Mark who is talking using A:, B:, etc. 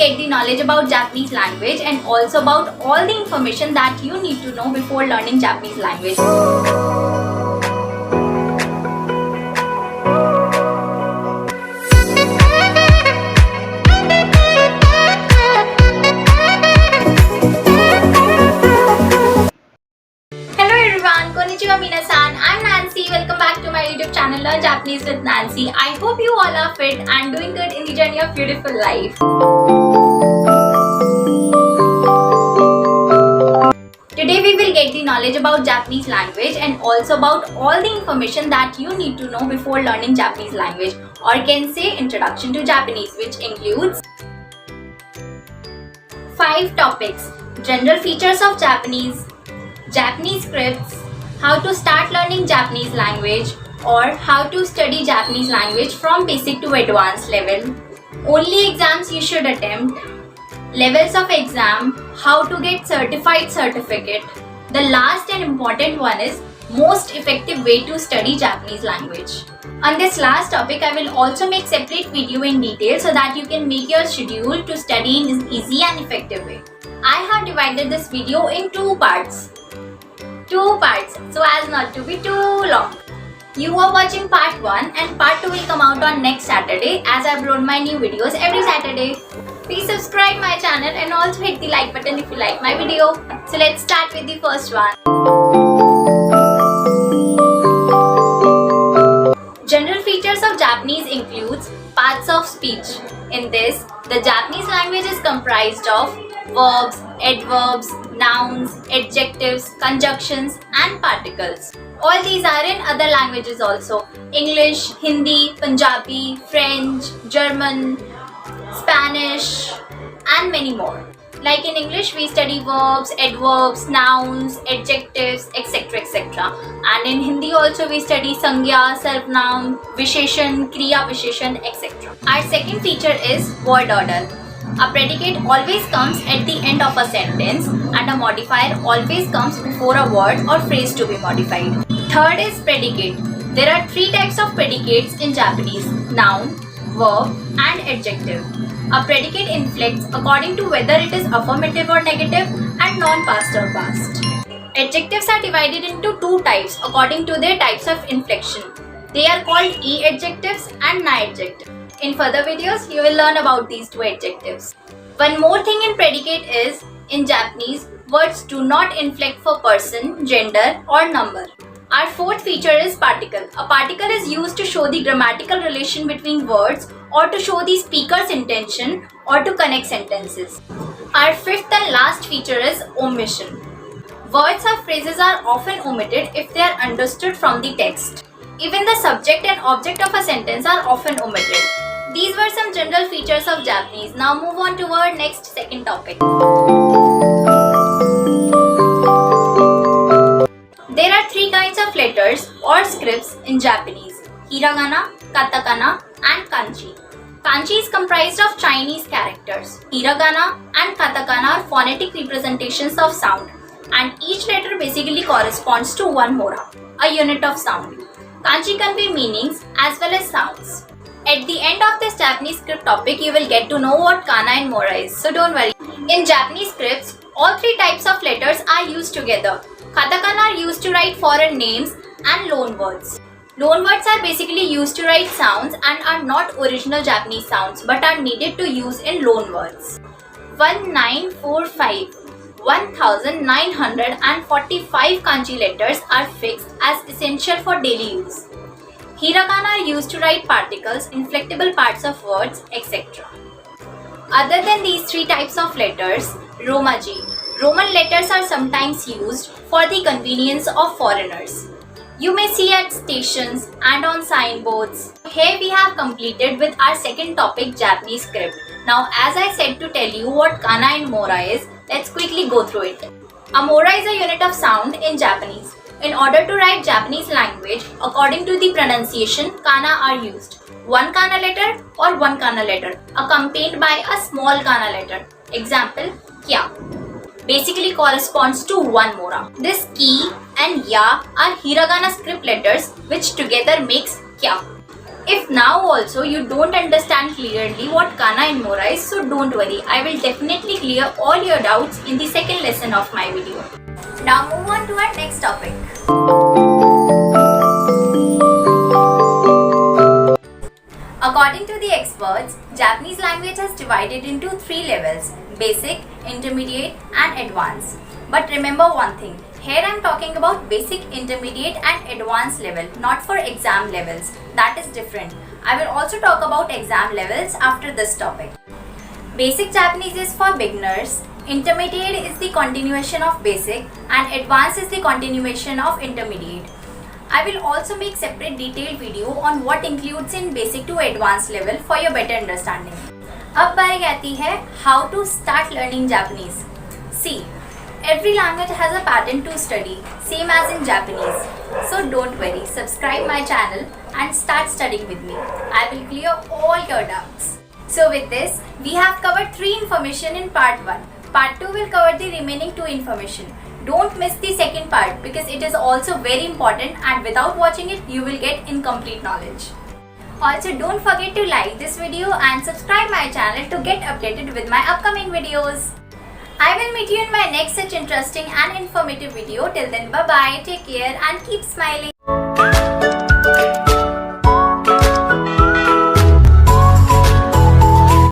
A: get the knowledge about Japanese language and also about all the information that you need to know before learning Japanese language. Hello everyone, konnichiwa minasan. I'm Nancy. Welcome back to my YouTube channel Learn Japanese with Nancy. I hope you all are fit and doing good in the journey of beautiful life. Today we will get the knowledge about Japanese language and also about all the information that you need to know before learning Japanese language, or can say introduction to Japanese, which includes 5 topics: general features of Japanese, Japanese scripts, how to start learning Japanese language or how to study Japanese language from basic to advanced level, only exams you should attempt, levels of exam, how to get certified certificate. The last and important one is most effective way to study Japanese language. On this last topic, I will also make separate video in detail so that you can make your schedule to study in an easy and effective way. I have divided this video in two parts so as not to be too long. You are watching part 1 and part 2 will come out on next Saturday, as I upload my new videos every Saturday. Please subscribe my channel and also hit the like button if you like my video. So let's start with the first one. General features of Japanese includes parts of speech. In this, the Japanese language is comprised of verbs, adverbs, nouns, adjectives, conjunctions and particles. All these are in other languages also: English, Hindi, Punjabi, French, German, Spanish and many more. Like in English, we study verbs, adverbs, nouns, adjectives, etc. etc. And in Hindi also we study Sangya, Sarvnam, Visheshan, Kriya Visheshan, etc. Our second feature is word order. A predicate always comes at the end of a sentence and a modifier always comes before a word or phrase to be modified. Third is predicate. There are 3 types of predicates in Japanese: noun, verb and adjective. A predicate inflects according to whether it is affirmative or negative and non-past or past. Adjectives are divided into 2 types according to their types of inflection. They are called e-adjectives and na-adjectives. In further videos, you will learn about these 2 adjectives. One more thing in predicate is, in Japanese, words do not inflect for person, gender or number. Our fourth feature is particle. A particle is used to show the grammatical relation between words or to show the speaker's intention or to connect sentences. Our fifth and last feature is omission. Words or phrases are often omitted if they are understood from the text. Even the subject and object of a sentence are often omitted. These were some general features of Japanese. Now move on to our next second topic. There are 3 kinds of letters or scripts in Japanese: hiragana, katakana and kanji. Kanji is comprised of Chinese characters. Hiragana and katakana are phonetic representations of sound, and each letter basically corresponds to 1 mora, a unit of sound. Kanji convey meanings as well as sounds. At the end of this Japanese script topic, you will get to know what kana and mora is, so don't worry. In Japanese scripts, all 3 types of letters are used together. Katakana are used to write foreign names and loan words. Loan words are basically used to write sounds and are not original Japanese sounds but are needed to use in loan words. 1945. 1945 kanji letters are fixed as essential for daily use. Hiragana are used to write particles, inflectable parts of words, etc. Other than these 3 types of letters, Romaji. Roman letters are sometimes used for the convenience of foreigners. You may see at stations and on signboards. Here we have completed with our second topic, Japanese script. Now, as I said to tell you what kana and mora is, let's quickly go through it. A mora is a unit of sound in Japanese. In order to write Japanese language, according to the pronunciation, kana are used. 1 kana letter or 1 kana letter accompanied by a small kana letter. Example, kya basically corresponds to 1 mora. This ki and ya are hiragana script letters which together makes kya. If now also you don't understand clearly what kana and mora is, so don't worry, I will definitely clear all your doubts in the second lesson of my video. Now move on to our next topic. According to the experts, Japanese language has divided into 3 levels: basic, intermediate and advanced. But remember one thing, here I am talking about basic, intermediate and advanced level, not for exam levels. That is different. I will also talk about exam levels after this topic. Basic Japanese is for beginners, intermediate is the continuation of basic and advanced is the continuation of intermediate. I will also make separate detailed video on what includes in basic to advanced level for your better understanding. अब बारी आती है how to start learning Japanese. See, every language has a pattern to study, same as in Japanese. So don't worry, subscribe my channel and start studying with me. I will clear all your doubts. So with this, we have covered 3 information in part 1. Part 2 will cover the remaining 2 information. Don't miss the second part because it is also very important, and without watching it, you will get incomplete knowledge. Also, don't forget to like this video and subscribe my channel to get updated with my upcoming videos. I will meet you in my next such interesting and informative video. Till then, bye bye, take care and keep smiling.